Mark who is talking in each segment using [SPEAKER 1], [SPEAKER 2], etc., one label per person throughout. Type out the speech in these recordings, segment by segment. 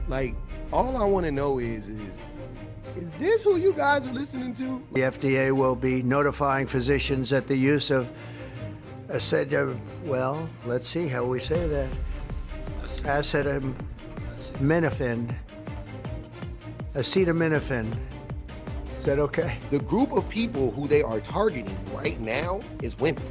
[SPEAKER 1] Like, all I want to know is this who you guys are listening to?
[SPEAKER 2] The FDA will be notifying physicians that the use of well, let's see how we say that. Acetaminophen. Acetaminophen. Is that okay?
[SPEAKER 1] The group of people who they are targeting right now is women.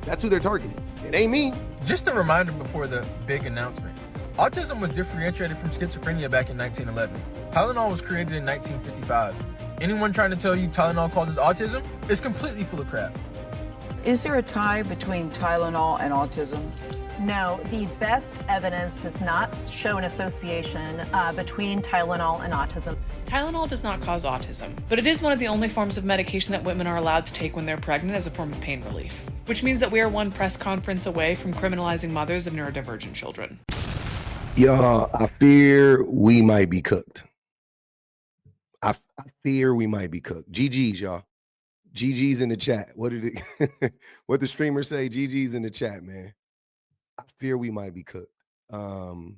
[SPEAKER 1] That's who they're targeting. It ain't me.
[SPEAKER 3] Just a reminder before the big announcement. Autism was differentiated from schizophrenia back in 1911. Tylenol was created in 1955. Anyone trying to tell you Tylenol causes autism is completely full of crap.
[SPEAKER 4] Is there a tie between Tylenol and autism?
[SPEAKER 5] No, the best evidence does not show an association between Tylenol and autism.
[SPEAKER 6] Tylenol does not cause autism, but it is one of the only forms of medication that women are allowed to take when they're pregnant as a form of pain relief, which means that we are one press conference away from criminalizing mothers of neurodivergent children.
[SPEAKER 1] Y'all, I fear we might be cooked. I fear we might be cooked. GG's, y'all. GG's in the chat. What did it what the streamer say? GG's in the chat, man. I fear we might be cooked. Donald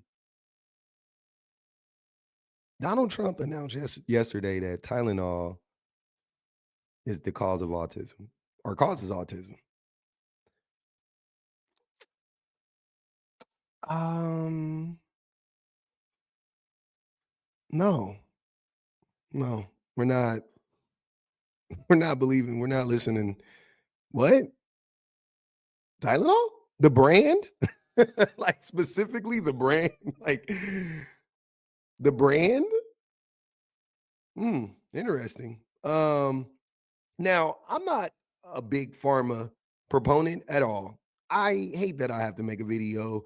[SPEAKER 1] Trump announced yesterday that Tylenol is the cause of autism or causes autism. No, we're not. We're not believing. We're not listening. What? Tylenol? The brand? Like specifically the brand? Like the brand? Interesting. Now, I'm not a big pharma proponent at all. I hate that I have to make a video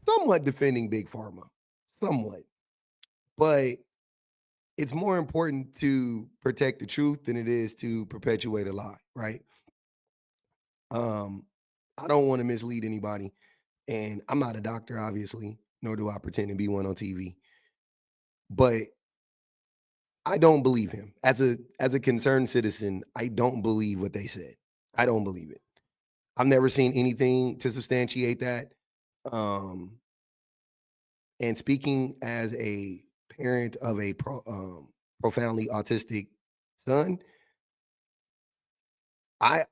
[SPEAKER 1] somewhat defending big pharma. Somewhat. But it's more important to protect the truth than it is to perpetuate a lie, right? I don't want to mislead anybody, and I'm not a doctor, obviously, nor do I pretend to be one on TV. But I don't believe him. As a concerned citizen, I don't believe what they said. I don't believe it. I've never seen anything to substantiate that. And speaking as a parent of a profoundly autistic son, I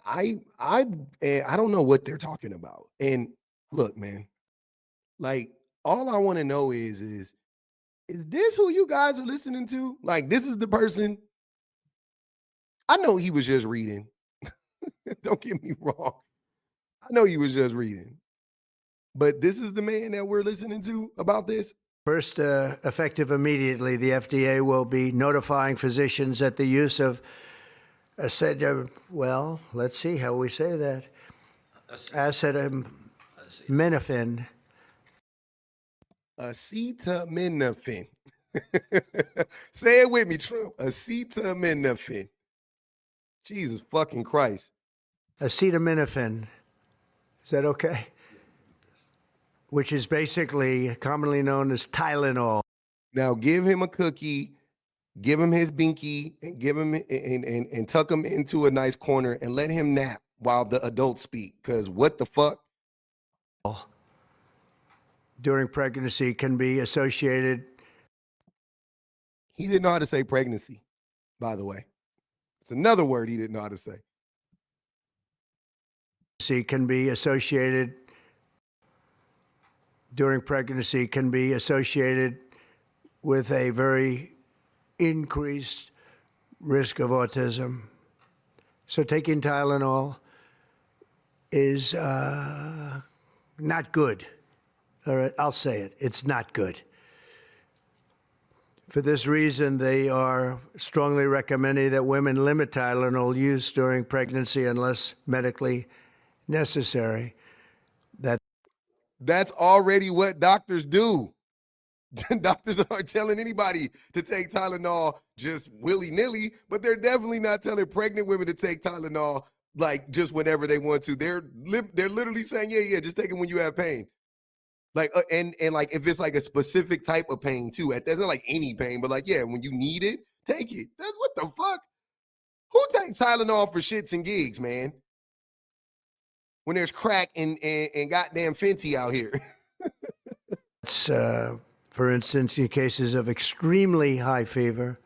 [SPEAKER 1] don't know what they're talking about. And look, man, like all I want to know is this who you guys are listening to? Like, this is the person. I know he was just reading. Don't get me wrong. I know he was just reading. But this is the man that we're listening to about this?
[SPEAKER 2] First, effective immediately, the FDA will be notifying physicians that the use of well, let's see how we say that. Acetaminophen.
[SPEAKER 1] Acetaminophen. Say it with me, Trump. Acetaminophen. Jesus fucking Christ.
[SPEAKER 2] Acetaminophen. Is that okay? Which is basically commonly known as Tylenol.
[SPEAKER 1] Now give him a cookie, give him his binky, and give him and tuck him into a nice corner and let him nap while the adults speak. Because what the fuck?
[SPEAKER 2] During pregnancy can be associated.
[SPEAKER 1] He didn't know how to say pregnancy, by the way. It's another word he didn't know how to say.
[SPEAKER 2] Can be associated during pregnancy can be associated with a very increased risk of autism. So taking Tylenol is not good. All right, I'll say it. It's not good. For this reason, they are strongly recommending that women limit Tylenol use during pregnancy unless medically necessary.
[SPEAKER 1] That's already what doctors do. Doctors aren't telling anybody to take Tylenol just willy-nilly, but they're definitely not telling pregnant women to take Tylenol like just whenever they want to. They're literally saying, yeah, just take it when you have pain. Like and like if it's like a specific type of pain too. There's not like any pain, but like yeah, when you need it, take it. That's what the fuck. Who takes Tylenol for shits and gigs, man? When there's crack and goddamn Fenty out here.
[SPEAKER 2] It's For instance, in cases of extremely high fever,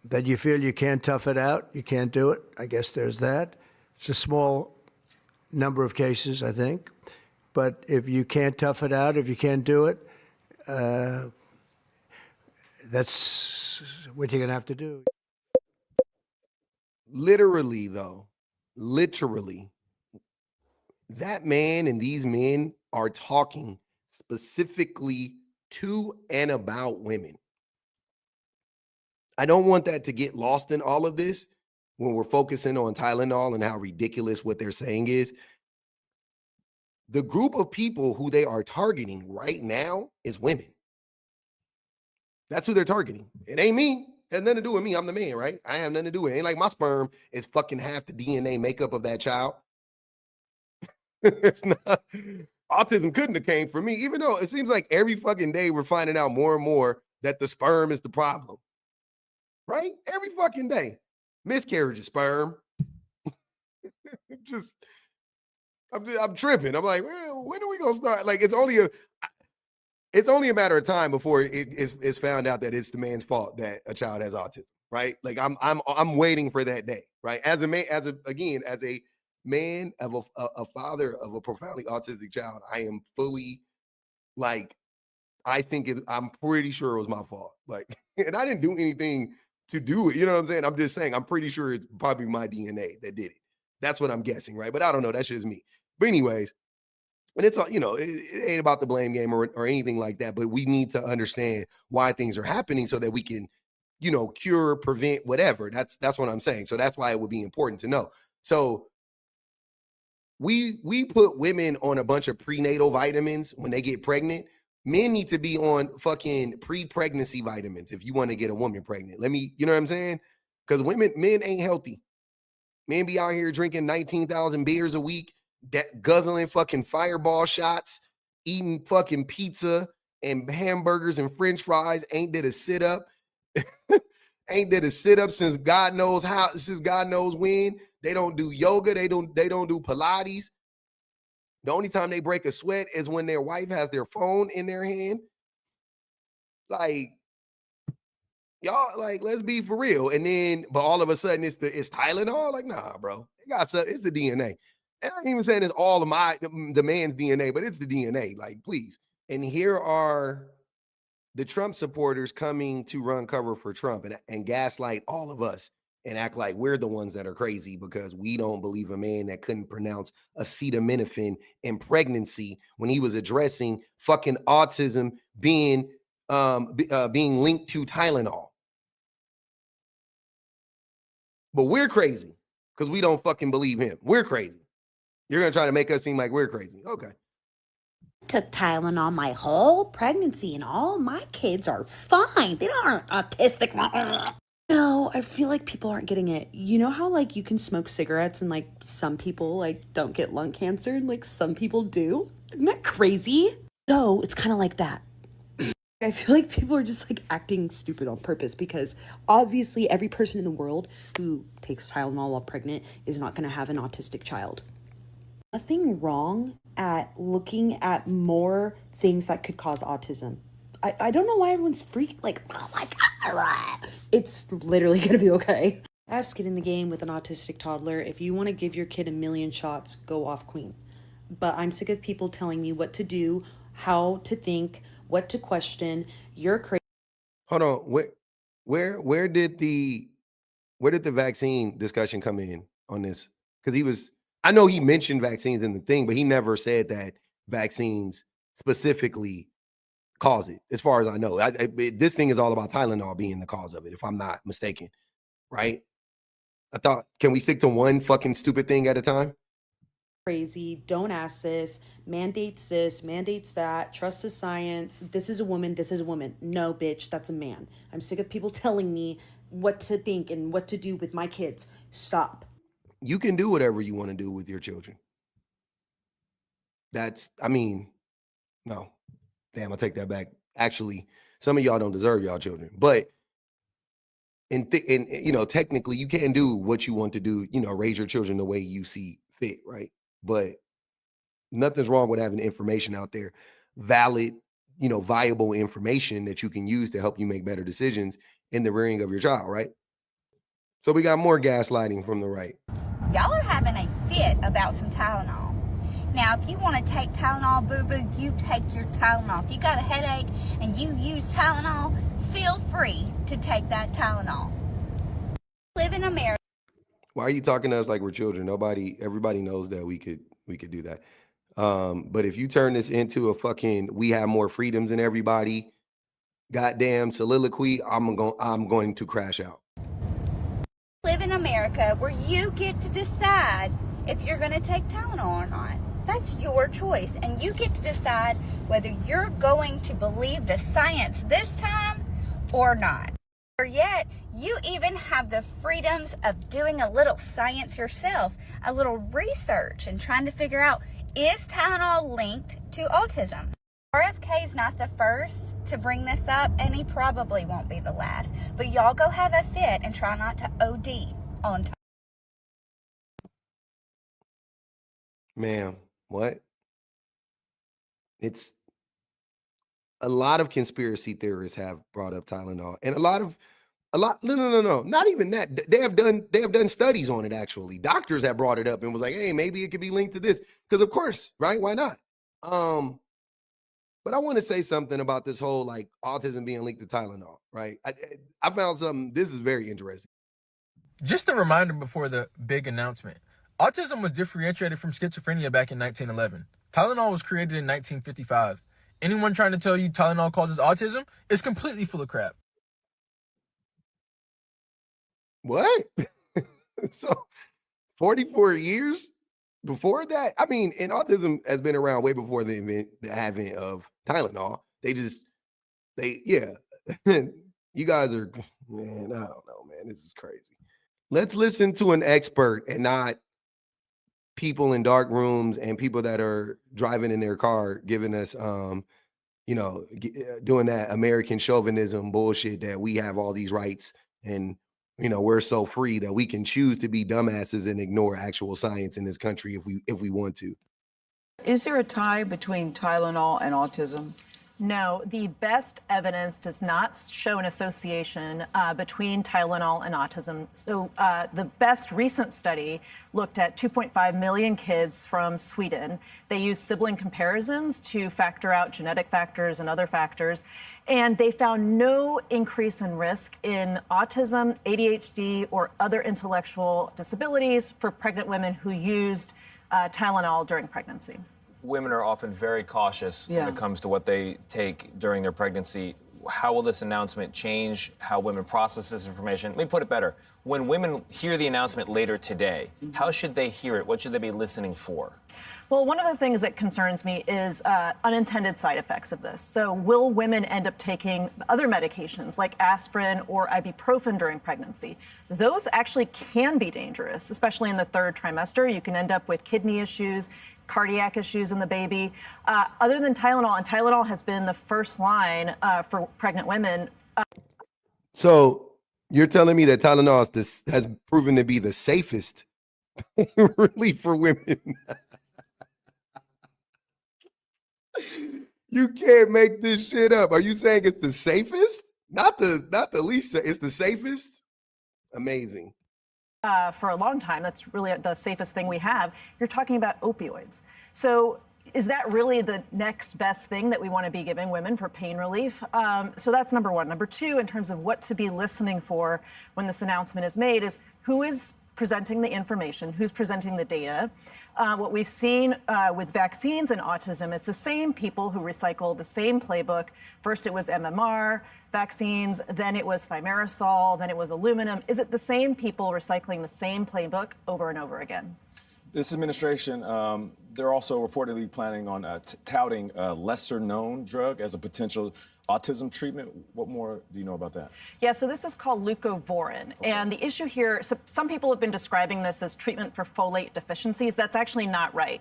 [SPEAKER 2] that you feel you can't tough it out, you can't do it. I guess there's that. It's a small number of cases, I think. But if you can't tough it out, if you can't do it, that's what you're going to have to do.
[SPEAKER 1] Literally, though, literally, that man and these men are talking specifically to and about women. I don't want that to get lost in all of this when we're focusing on Tylenol and how ridiculous what they're saying is. The group of people who they are targeting right now is women. That's who they're targeting. It ain't me. It has nothing to do with me. I'm the man, right? I have nothing to do with it. It ain't like my sperm is fucking half the DNA makeup of that child. It's not. Autism couldn't have came from me, even though it seems like every fucking day we're finding out more and more that the sperm is the problem. Right? Every fucking day. Miscarriage of sperm. Just, I'm tripping. I'm like, well, when are we gonna start? Like, it's only a matter of time before it's found out that it's the man's fault that a child has autism, right? Like, I'm waiting for that day, right? As a man, as a man of a father of a profoundly autistic child, I am fully like, I'm pretty sure it was my fault. Like, and I didn't do anything to do it. You know what I'm saying? I'm just saying, I'm pretty sure it's probably my DNA that did it. That's what I'm guessing, right? But I don't know. That's just me. But anyways, and it's all, it ain't about the blame game or anything like that. But we need to understand why things are happening so that we can, cure, prevent, whatever. That's what I'm saying. So that's why it would be important to know. So we put women on a bunch of prenatal vitamins when they get pregnant. Men need to be on fucking pre-pregnancy vitamins if you want to get a woman pregnant. You know what I'm saying? Because men ain't healthy. Men be out here drinking 19,000 beers a week, guzzling fucking Fireball shots, eating fucking pizza and hamburgers and French fries. Ain't did a sit up. Ain't did a sit up since God knows how, since God knows when. They don't do yoga. They don't do Pilates. The only time they break a sweat is when their wife has their phone in their hand. Like, y'all, like, let's be for real. And then, but all of a sudden it's Tylenol. Like, nah, bro. It's the DNA. And I ain't even saying it's all of the man's DNA, but it's the DNA. Like, please. And here are the Trump supporters coming to run cover for Trump and gaslight all of us and act like we're the ones that are crazy because we don't believe a man that couldn't pronounce acetaminophen in pregnancy when he was addressing fucking autism being linked to Tylenol. But we're crazy because we don't fucking believe him. We're crazy. You're going to try to make us seem like we're crazy. Okay.
[SPEAKER 7] Took Tylenol my whole pregnancy and all my kids are fine. They aren't autistic.
[SPEAKER 8] No, I feel like people aren't getting it. You know how like you can smoke cigarettes and like some people like don't get lung cancer and like some people do? Isn't that crazy? So it's kind of like that. I feel like people are just like acting stupid on purpose because obviously every person in the world who takes Tylenol while pregnant is not going to have an autistic child. Nothing wrong at looking at more things that could cause autism. I don't know why everyone's freaked like, oh my God, it's literally gonna be okay. I have skin in the game with an autistic toddler. If you want to give your kid 1,000,000 shots, go off queen. But I'm sick of people telling me what to do, how to think, what to question. You're crazy.
[SPEAKER 1] Hold on. Where did the vaccine discussion come in on this? Because I know he mentioned vaccines in the thing, but he never said that vaccines specifically cause it, as far as I know. This thing is all about Tylenol being the cause of it, if I'm not mistaken, right? I thought, can we stick to one fucking stupid thing at a time?
[SPEAKER 8] Crazy, don't ask this, mandates this, mandates that, trust the science, this is a woman, this is a woman. No, bitch, that's a man. I'm sick of people telling me what to think and what to do with my kids. Stop.
[SPEAKER 1] You can do whatever you want to do with your children. No. Damn, I'll take that back. Actually, some of y'all don't deserve y'all children. But technically you can do what you want to do, raise your children the way you see fit, right? But nothing's wrong with having information out there, valid, viable information that you can use to help you make better decisions in the rearing of your child, right? So we got more gaslighting from the right.
[SPEAKER 9] Y'all are having a fit about some Tylenol. Now, if you want to take Tylenol, boo-boo, you take your Tylenol. If you got a headache and you use Tylenol, feel free to take that Tylenol. Live in America.
[SPEAKER 1] Why are you talking to us like we're children? Everybody knows that we could do that. But if you turn this into a fucking we have more freedoms than everybody goddamn soliloquy, I'm going to crash out.
[SPEAKER 9] Live in America where you get to decide if you're going to take Tylenol or not. That's your choice, and you get to decide whether you're going to believe the science this time or not. Or yet, you even have the freedoms of doing a little science yourself, a little research, and trying to figure out, is Tylenol linked to autism? RFK is not the first to bring this up, and he probably won't be the last. But y'all go have a fit and try not to OD on Tylenol.
[SPEAKER 1] Ma'am, what? It's a lot of conspiracy theorists have brought up Tylenol, and no, not even that. They have done studies on it. Actually, doctors have brought it up and was like, hey, maybe it could be linked to this, because of course, right? Why not? But I want to say something about this whole like autism being linked to Tylenol, right? I found something. This is very interesting.
[SPEAKER 3] Just a reminder before the big announcement. Autism was differentiated from schizophrenia back in 1911. Tylenol was created in 1955. Anyone trying to tell you Tylenol causes autism is completely full of crap.
[SPEAKER 1] What? So 44 years before that? I mean, and autism has been around way before the advent of Tylenol. You guys are, man, I don't know, man. This is crazy. Let's listen to an expert and not people in dark rooms and people that are driving in their car giving us, doing that American chauvinism bullshit that we have all these rights and, we're so free that we can choose to be dumbasses and ignore actual science in this country if we want to.
[SPEAKER 4] Is there a tie between Tylenol and autism?
[SPEAKER 5] No, the best evidence does not show an association between Tylenol and autism. So the best recent study looked at 2.5 million kids from Sweden. They used sibling comparisons to factor out genetic factors and other factors, and they found no increase in risk in autism, ADHD, or other intellectual disabilities for pregnant women who used Tylenol during pregnancy.
[SPEAKER 10] Women are often very cautious when it comes to what they take during their pregnancy. How will this announcement change how women process this information? Let me put it better. When women hear the announcement later today, how should they hear it? What should they be listening for?
[SPEAKER 5] Well, one of the things that concerns me is unintended side effects of this. So will women end up taking other medications like aspirin or ibuprofen during pregnancy? Those actually can be dangerous, especially in the third trimester. You can end up with kidney issues, cardiac issues in the baby. Other than Tylenol, and Tylenol has been the first line for pregnant women.
[SPEAKER 1] So you're telling me that Tylenol has proven to be the safest relief for women? You can't make this shit up. Are you saying it's the safest? Not the least. It's the safest. Amazing.
[SPEAKER 5] For a long time, that's really the safest thing we have. You're talking about opioids. So is that really the next best thing that we want to be giving women for pain relief? So that's number one. Number two, in terms of what to be listening for when this announcement is made, is who is presenting the information, who's presenting the data. What we've seen with vaccines and autism is the same people who recycle the same playbook. First it was MMR vaccines, then it was thimerosal, then it was aluminum. Is it the same people recycling the same playbook over and over again?
[SPEAKER 11] This administration, they're also reportedly planning on touting a lesser-known drug as a potential autism treatment. What more do you know about that?
[SPEAKER 5] Yeah, so this is called leucovorin. Okay. And the issue here, so some people have been describing this as treatment for folate deficiencies. That's actually not right.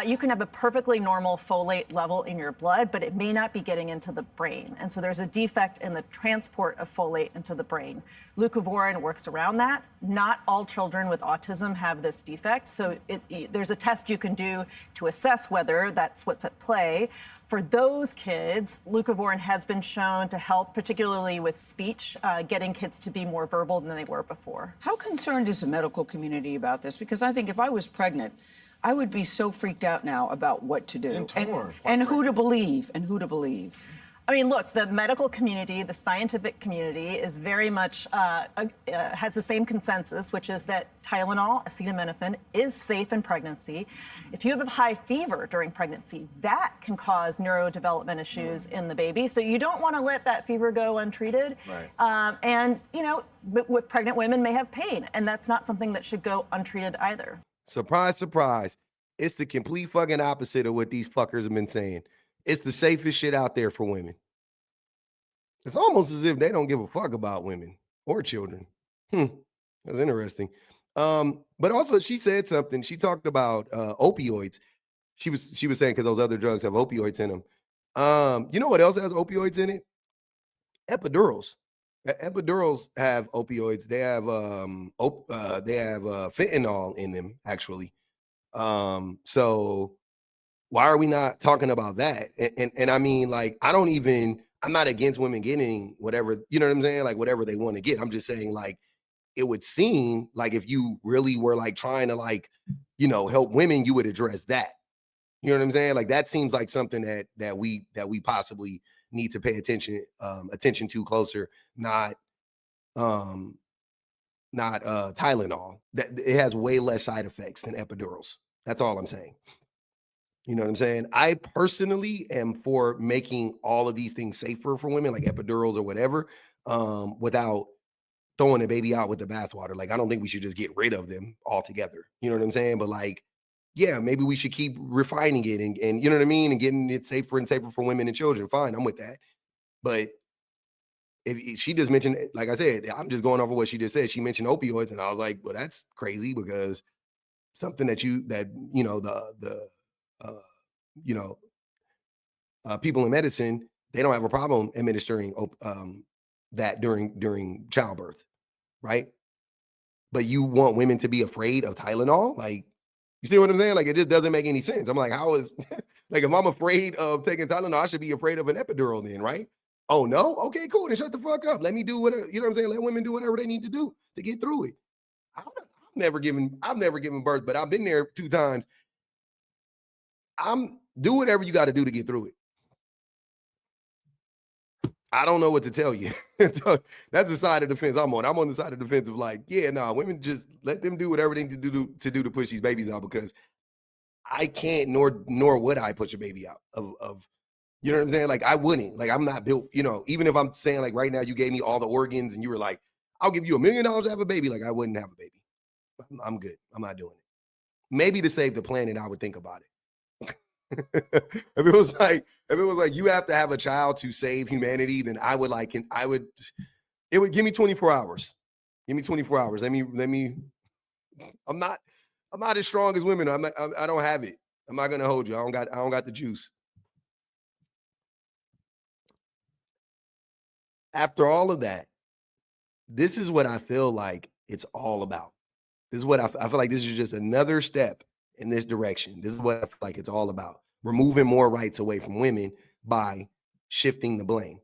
[SPEAKER 5] You can have a perfectly normal folate level in your blood, but it may not be getting into the brain. And so there's a defect in the transport of folate into the brain. Leucovorin works around that. Not all children with autism have this defect. So there's a test you can do to assess whether that's what's at play. For those kids, leucovorin has been shown to help, particularly with speech, getting kids to be more verbal than they were before.
[SPEAKER 4] How concerned is the medical community about this? Because I think if I was pregnant, I would be so freaked out now about what to do and who to believe and who to believe.
[SPEAKER 5] I mean, look, the medical community, the scientific community is very much, has the same consensus, which is that Tylenol, acetaminophen, is safe in pregnancy. If you have a high fever during pregnancy, that can cause neurodevelopment issues in the baby. So you don't want to let that fever go untreated.
[SPEAKER 10] Right.
[SPEAKER 5] And, you know, with pregnant women may have pain, and that's not something that should go untreated either.
[SPEAKER 1] Surprise, surprise. It's the complete fucking opposite of what these fuckers have been saying. It's the safest shit out there for women. It's almost as if they don't give a fuck about women or children. That's interesting. But also she said something. She talked about opioids. She was saying because those other drugs have opioids in them. You know what else has opioids in it? Epidurals. Epidurals have opioids. They have fentanyl in them, actually. So why are we not talking about that? And I mean, like, I'm not against women getting whatever, you know what I'm saying? Like whatever they want to get. I'm just saying, like, it would seem like if you really were like trying to, like, you know, help women, you would address that. You know what I'm saying? Like that seems like something that we possibly need to pay attention to closer, not Tylenol. That it has way less side effects than epidurals. That's all I'm saying. You know what I'm saying? I personally am for making all of these things safer for women, like epidurals or whatever, without throwing a baby out with the bathwater. Like, I don't think we should just get rid of them altogether. You know what I'm saying? But like, yeah, maybe we should keep refining it and you know what I mean? And getting it safer and safer for women and children. Fine, I'm with that. But if she just mentioned, like I said, I'm just going over what she just said. She mentioned opioids, and I was like, well, that's crazy because something that you know, people in medicine, they don't have a problem administering that during childbirth, right? But you want women to be afraid of Tylenol? Like, you see what I'm saying? Like, it just doesn't make any sense. I'm like, how is like, if I'm afraid of taking Tylenol, I should be afraid of an epidural then, right? Oh no? Okay, cool. Then shut the fuck up. Let me do whatever, you know what I'm saying? Let women do whatever they need to do to get through it. I've never given birth, but I've been there 2 times. Do whatever you got to do to get through it. I don't know what to tell you. That's the side of the fence I'm on. I'm on the side of the fence of like, yeah, no, women just let them do whatever they need to do to push these babies out, because I can't, nor would I push a baby out of you know what I'm saying? Like, I wouldn't. Like, I'm not built, you know, even if I'm saying like right now you gave me all the organs and you were like, I'll give you $1 million to have a baby, like I wouldn't have a baby. I'm good. I'm not doing it. Maybe to save the planet, I would think about it. if it was like you have to have a child to save humanity, then it would give me 24 hours. Give me 24 hours. Let me I'm not as strong as women. I don't have it. I'm not gonna hold you. I don't got the juice. After all of that, this is what I feel like it's all about. This is what I feel like. This is just another step in this direction. This is what I feel like it's all about. Removing more rights away from women by shifting the blame.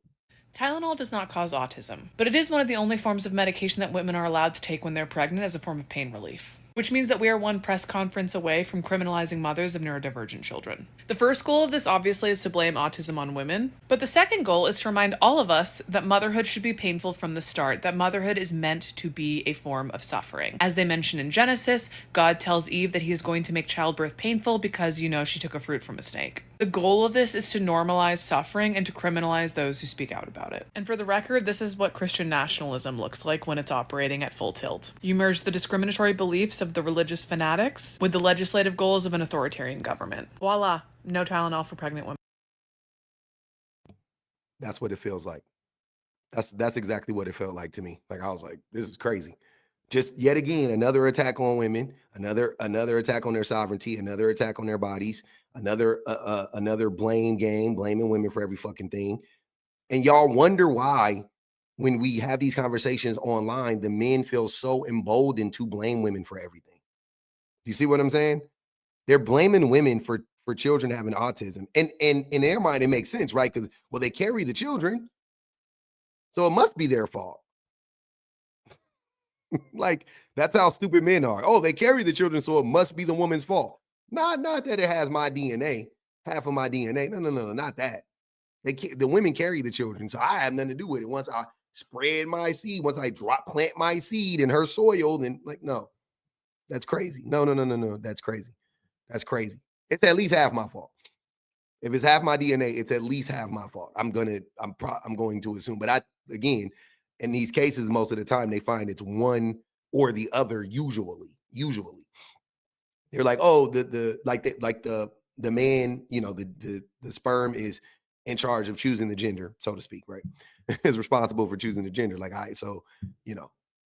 [SPEAKER 6] Tylenol does not cause autism, but it is one of the only forms of medication that women are allowed to take when they're pregnant as a form of pain relief. Which means that we are one press conference away from criminalizing mothers of neurodivergent children. The first goal of this obviously is to blame autism on women, but the second goal is to remind all of us that motherhood should be painful from the start, that motherhood is meant to be a form of suffering. As they mention in Genesis, God tells Eve that he is going to make childbirth painful because, you know, she took a fruit from a snake. The goal of this is to normalize suffering and to criminalize those who speak out about it. And for the record, this is what Christian nationalism looks like when it's operating at full tilt. You merge the discriminatory beliefs of the religious fanatics with the legislative goals of an authoritarian government. Voila, no Tylenol for pregnant women.
[SPEAKER 1] That's what it feels like. That's exactly what it felt like to me. Like, I was like, this is crazy. Just yet again, another attack on women, another attack on their sovereignty, another attack on their bodies, another blame game, blaming women for every fucking thing. And y'all wonder why, when we have these conversations online, the men feel so emboldened to blame women for everything. Do you see what I'm saying? They're blaming women for for children having autism. And in their mind, it makes sense, right? Because, well, they carry the children, so it must be their fault. Like, that's how stupid men are. Oh, they carry the children, so it must be the woman's fault. Not that it has my DNA, half of my DNA. No, not that. The women carry the children, so I have nothing to do with it. Once I spread my seed, once I plant my seed in her soil, then like, no, that's crazy. No, that's crazy. That's crazy. It's at least half my fault. If it's half my DNA, it's at least half my fault. I'm going to assume. But again, in these cases, most of the time they find it's one or the other. Usually, they're like, oh, the man, the sperm is in charge of choosing the gender, so to speak, right? Is responsible for choosing the gender. Like, so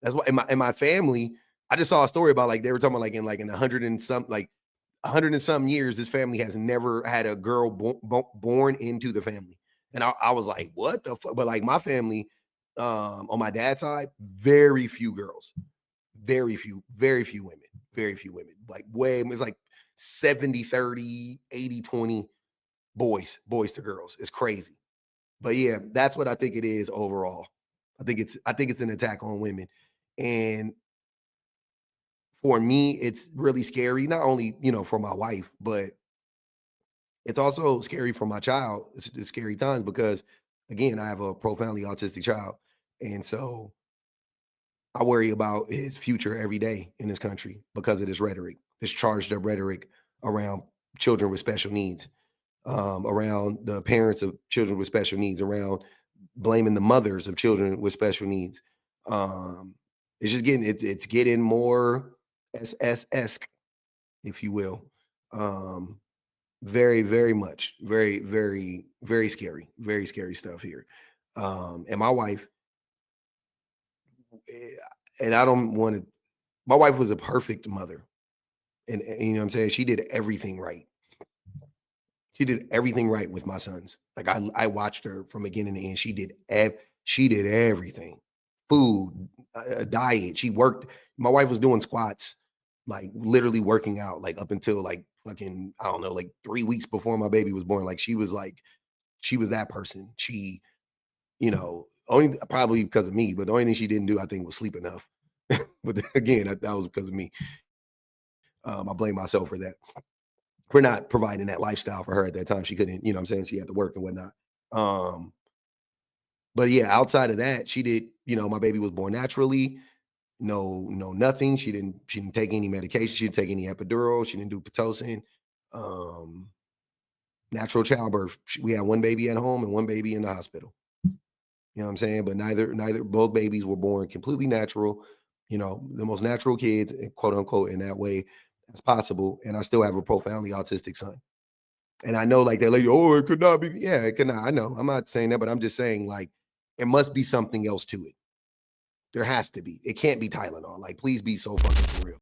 [SPEAKER 1] that's why in my family, I just saw a story about like they were talking about in 100 and some years, this family has never had a girl born into the family. And I was like, what the fuck? But like my family, on my dad's side, very few girls, very few women. Like it's like 70-30, 80-20 boys to girls. It's crazy. But yeah, that's what I think it is overall. I think it's an attack on women. And for me, it's really scary, not only, for my wife, but it's also scary for my child. It's scary times because, again, I have a profoundly autistic child. And so I worry about his future every day in this country because of this rhetoric, this charged up rhetoric around children with special needs, around the parents of children with special needs, around blaming the mothers of children with special needs. It's just it's getting more SS-esque, if you will. Very, very much. Very, very, very scary. Very scary stuff here. And my wife, and I don't want to, my wife was a perfect mother. And you know what I'm saying? She did everything right. She did everything right with my sons. Like I watched her from beginning to end. She did everything. Food, diet. She worked. My wife was doing squats, like literally working out, like up until like fucking, I don't know, like 3 weeks before my baby was born. Like she was that person. She, only probably because of me, but the only thing she didn't do, I think, was sleep enough. But again, that was because of me. I blame myself for that. For not providing that lifestyle for her at that time. She couldn't, you know what I'm saying? She had to work and whatnot. But yeah, outside of that, she did, my baby was born naturally. No, nothing. She didn't take any medication. She didn't take any epidural. She didn't do Pitocin. Natural childbirth. We had one baby at home and one baby in the hospital. You know what I'm saying? But both babies were born completely natural, the most natural kids, quote unquote, in that way as possible. And I still have a profoundly autistic son. And I know like they're like, oh, it could not be. Yeah, it could not. I know. I'm not saying that, but I'm just saying like, it must be something else to it. There has to be. It can't be Tylenol. Like, please be so fucking for real.